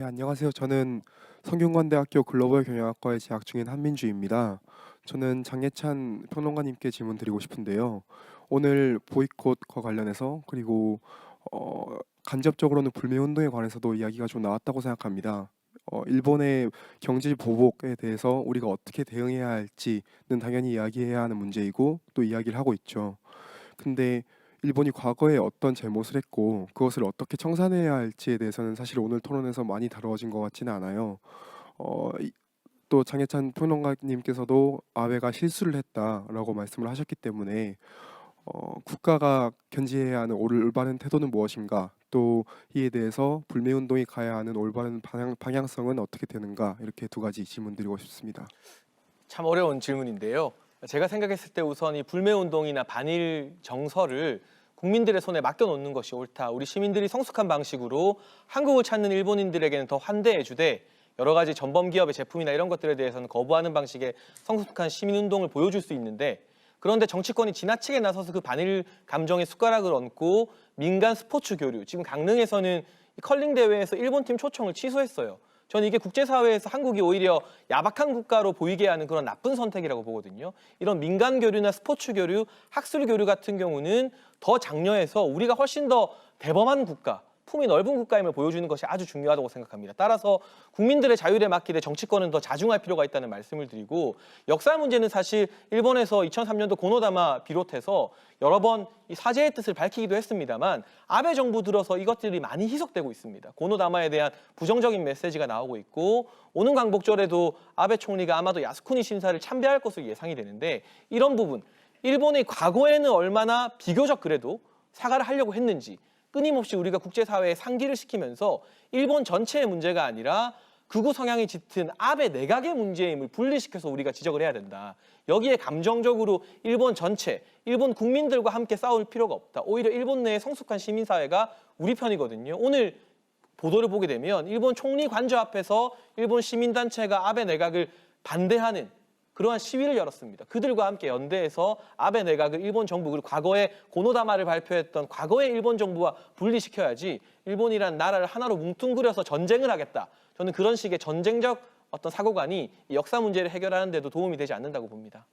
네, 안녕하세요. 저는 성균관대학교 글로벌 경영학과에 재학 중인 한민주입니다. 저는 장예찬 평론가님께 질문 드리고 싶은데요. 오늘 보이콧과 관련해서 그리고 간접적으로는 불매운동에 관해서도 이야기가 좀 나왔다고 생각합니다. 일본의 경제 보복에 대해서 우리가 어떻게 대응해야 할지는 당연히 이야기해야 하는 문제이고 또 이야기를 하고 있죠. 근데 일본이 과거에 어떤 잘못을 했고 그것을 어떻게 청산해야 할지에 대해서는 사실 오늘 토론에서 많이 다루어진 것 같지는 않아요. 또 장혜찬 평론가님께서도 아베가 실수를 했다라고 말씀을 하셨기 때문에 국가가 견지해야 하는 올바른 태도는 무엇인가, 또 이에 대해서 불매운동이 가야 하는 올바른 방향성은 어떻게 되는가, 이렇게 두 가지 질문 드리고 싶습니다. 참 어려운 질문인데요. 제가 생각했을 때 우선 이 불매운동이나 반일 정서를 국민들의 손에 맡겨놓는 것이 옳다. 우리 시민들이 성숙한 방식으로 한국을 찾는 일본인들에게는 더 환대해주되 여러 가지 전범 기업의 제품이나 이런 것들에 대해서는 거부하는 방식의 성숙한 시민운동을 보여줄 수 있는데, 그런데 정치권이 지나치게 나서서 그 반일 감정에 숟가락을 얹고 민간 스포츠 교류, 지금 강릉에서는 이 컬링 대회에서 일본팀 초청을 취소했어요. 저는 이게 국제사회에서 한국이 오히려 야박한 국가로 보이게 하는 그런 나쁜 선택이라고 보거든요. 이런 민간 교류나 스포츠 교류, 학술 교류 같은 경우는 더 장려해서 우리가 훨씬 더 대범한 국가, 품이 넓은 국가임을 보여주는 것이 아주 중요하다고 생각합니다. 따라서 국민들의 자율에 맡기되 정치권은 더 자중할 필요가 있다는 말씀을 드리고, 역사 문제는 사실 일본에서 2003년도 고노다마 비롯해서 여러 번 이 사죄의 뜻을 밝히기도 했습니다만 아베 정부 들어서 이것들이 많이 희석되고 있습니다. 고노다마에 대한 부정적인 메시지가 나오고 있고, 오는 광복절에도 아베 총리가 아마도 야스쿠니 신사를 참배할 것으로 예상이 되는데, 이런 부분, 일본의 과거에는 얼마나 비교적 그래도 사과를 하려고 했는지 끊임없이 우리가 국제사회에 상기를 시키면서 일본 전체의 문제가 아니라 극우 성향이 짙은 아베 내각의 문제임을 분리시켜서 우리가 지적을 해야 된다. 여기에 감정적으로 일본 전체, 일본 국민들과 함께 싸울 필요가 없다. 오히려 일본 내의 성숙한 시민사회가 우리 편이거든요. 오늘 보도를 보게 되면 일본 총리 관저 앞에서 일본 시민단체가 아베 내각을 반대하는 그러한 시위를 열었습니다. 그들과 함께 연대해서 아베 내각을 일본 정부, 그리고 과거에 고노다마를 발표했던 과거의 일본 정부와 분리시켜야지 일본이란 나라를 하나로 뭉뚱그려서 전쟁을 하겠다. 저는 그런 식의 전쟁적 어떤 사고관이 이 역사 문제를 해결하는 데도 도움이 되지 않는다고 봅니다.